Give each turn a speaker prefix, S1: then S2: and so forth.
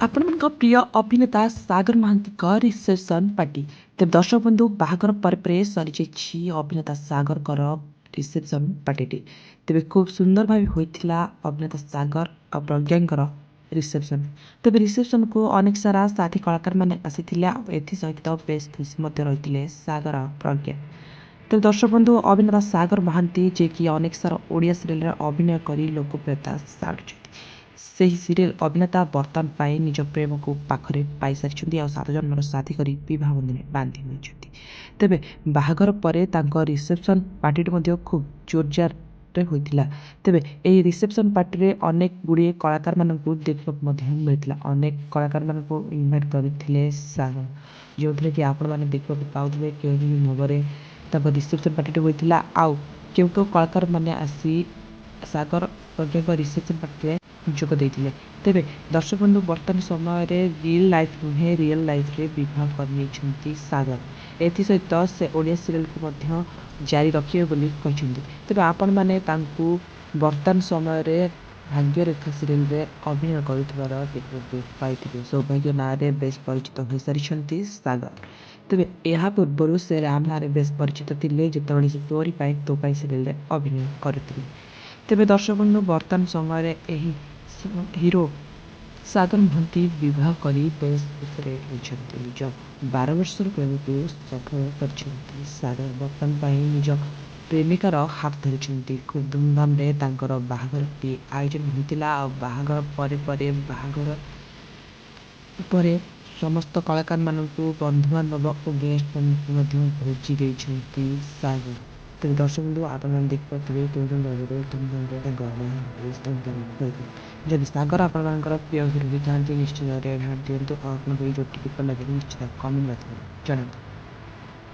S1: ଆପଣଙ୍କ ପ୍ରିୟ ଅଭିନେତା ସାଗର ମହାନ୍ତିଙ୍କ ରିସେପସନ୍ ପାର୍ଟି। ତେବେ ଦର୍ଶକ ବନ୍ଧୁ ବାହାଘର ପରେ ସରିଯାଇଛି ଅଭିନେତା ସାଗରଙ୍କର ରିସେପସନ୍ ପାର୍ଟିଟି। ତେବେ ଖୁବ୍ ସୁନ୍ଦର ଭାବେ ହୋଇଥିଲା ଅଭିନେତା ସାଗର ଆଉ ପ୍ରଜ୍ଞାଙ୍କର ରିସେପସନ୍। ତେବେ ରିସେପସନ୍‌କୁ ଅନେକ ସାରା ସାଥୀ କଳାକାରମାନେ ଆସିଥିଲେ ଆଉ ଏଥିସହିତ ବେଶ୍ ଖୁସି ମଧ୍ୟ ରହିଥିଲେ ସାଗର ଆଉ ପ୍ରଜ୍ଞା। ତେବେ ଦର୍ଶକ ବନ୍ଧୁ ଅଭିନେତା ସାଗର ମହାନ୍ତି ଯିଏକି ଅନେକ ସାରା ଓଡ଼ିଆ ସିରିଏଲ୍‌ରେ ଅଭିନୟ କରି ଲୋକପ୍ରିୟତା ସାରିଛନ୍ତି। ସେହି ସିରିଏଲ୍ ଅଭିନେତା ବର୍ତ୍ତମାନ ପାଇଁ ନିଜ ପ୍ରେମକୁ ପାଖରେ ପାଇସାରିଛନ୍ତି ଆଉ 7 ଜନ୍ମର ସାଥୀ କରି ବିବାହ ବନ୍ଧନରେ ବାନ୍ଧି ହୋଇଛନ୍ତି। ତେବେ ବାହାଘର ପରେ ତାଙ୍କ ରିସେପସନ୍ ପାର୍ଟିଟି ମଧ୍ୟ ଖୁବ୍ ଜୋରଜାରରେ ହୋଇଥିଲା। ତେବେ ଏହି ରିସେପସନ୍ ପାର୍ଟିରେ ଅନେକ ଗୁଡ଼ିଏ କଳାକାରମାନଙ୍କୁ ଦେଖିବାକୁ ମଧ୍ୟ ମିଳିଥିଲା। ଅନେକ କଳାକାରମାନଙ୍କୁ ଇନଭାଇଟ୍ କରିଥିଲେ ସାଗର, ଯେଉଁଥିରେ କି ଆପଣମାନେ ଦେଖିବାକୁ ପାଉଥିବେ କେଉଁ ଭାବରେ ତାଙ୍କ ରିସେପସନ୍ ପାର୍ଟିଟି ହୋଇଥିଲା ଆଉ କେଉଁ କଳାକାରମାନେ ଆସି ସାଗର ପ୍ରଜ୍ଞାଙ୍କ ରିସେପସନ୍ ପାର୍ଟିରେ ଯୋଗ ଦେଇଥିଲେ। ତେବେ ଦର୍ଶକ ବନ୍ଧୁ ବର୍ତ୍ତମାନ ସମୟରେ ରିଲ୍ ଲାଇଫ୍ ନୁହେଁ ରିଅଲ୍ ଲାଇଫ୍‌ରେ ବିବାହ କରିନେଇଛନ୍ତି ସାଗର। ଏଥିସହିତ ସେ ଓଡ଼ିଆ ସିରିଏଲ୍‌କୁ ମଧ୍ୟ ଜାରି ରଖିବେ ବୋଲି କହିଛନ୍ତି। ତେବେ ଆପଣମାନେ ତାଙ୍କୁ ବର୍ତ୍ତମାନ ସମୟରେ ଭାଗ୍ୟରେଖା ସିରିଏଲ୍‌ରେ ଅଭିନୟ କରୁଥିବାର ଦେଖିବାକୁ ପାଇଥିବେ। ସୌଭାଗ୍ୟ ନାଁରେ ବେଶ୍ ପରିଚିତ ହୋଇସାରିଛନ୍ତି ସାଗର। ତେବେ ଏହା ପୂର୍ବରୁ ସେ ରାମ୍ ନାଁରେ ବେଶ୍ ପରିଚିତ ଥିଲେ ଯେତେବେଳେ ସେ ତୋରି ପାଇଁ ତୋ ପାଇଁ ସିରିଏଲ୍‌ରେ ଅଭିନୟ କରୁଥିଲେ। ତେବେ ଦର୍ଶକ ବନ୍ଧୁ ବର୍ତ୍ତମାନ ସମୟରେ ଏହି ହିରୋ ସାଗର ମହାନ୍ତି ବିବାହ କରି ବେଶ୍ ଖୁସିରେ ଅଛନ୍ତି। ନିଜ 12 ବର୍ଷର ପ୍ରେମକୁ ସଫଳ କରିଛନ୍ତି ସାଗର। ବର୍ତ୍ତମାନ ପାଇଁ ନିଜ ପ୍ରେମିକାର ହାତ ଧରିଛନ୍ତି। ଖୁବ୍ ଧୁମଧାମରେ ତାଙ୍କର ବାହାଘରଟି ଆୟୋଜନ ହୋଇଥିଲା ଆଉ ବାହାଘର ବାହାଘର ପରେ ସମସ୍ତ କଳାକାରମାନଙ୍କୁ ବନ୍ଧୁବାନ୍ଧବ ଓ ଗେଷ୍ଟମାନଙ୍କୁ ମଧ୍ୟ ଭୋଜି ଦେଇଛନ୍ତି ସାଗର। ତେବେ ଦର୍ଶକ ବନ୍ଧୁ ଆପଣମାନେ ଦେଖିପାରୁଥିବେ କେଉଁ ଭାବରେ ଧୁମଧାମରେ ତାଙ୍କ ବାହାଘର ଯଦି ସାଗର ଆପଣମାନଙ୍କର ପ୍ରିୟ ହିରୋ ହୋଇଥାନ୍ତି ନିଶ୍ଚିତ ଭାବରେ ଭୋଟ୍ ଦିଅନ୍ତୁ ଆଉ ଆପଣଙ୍କୁ ଏଇ ଭିଡ଼ିଓଟି କିପରି ଲାଗିଲା ନିଶ୍ଚିତ କମେଣ୍ଟ ମାଧ୍ୟମରେ ଜଣାନ୍ତୁ।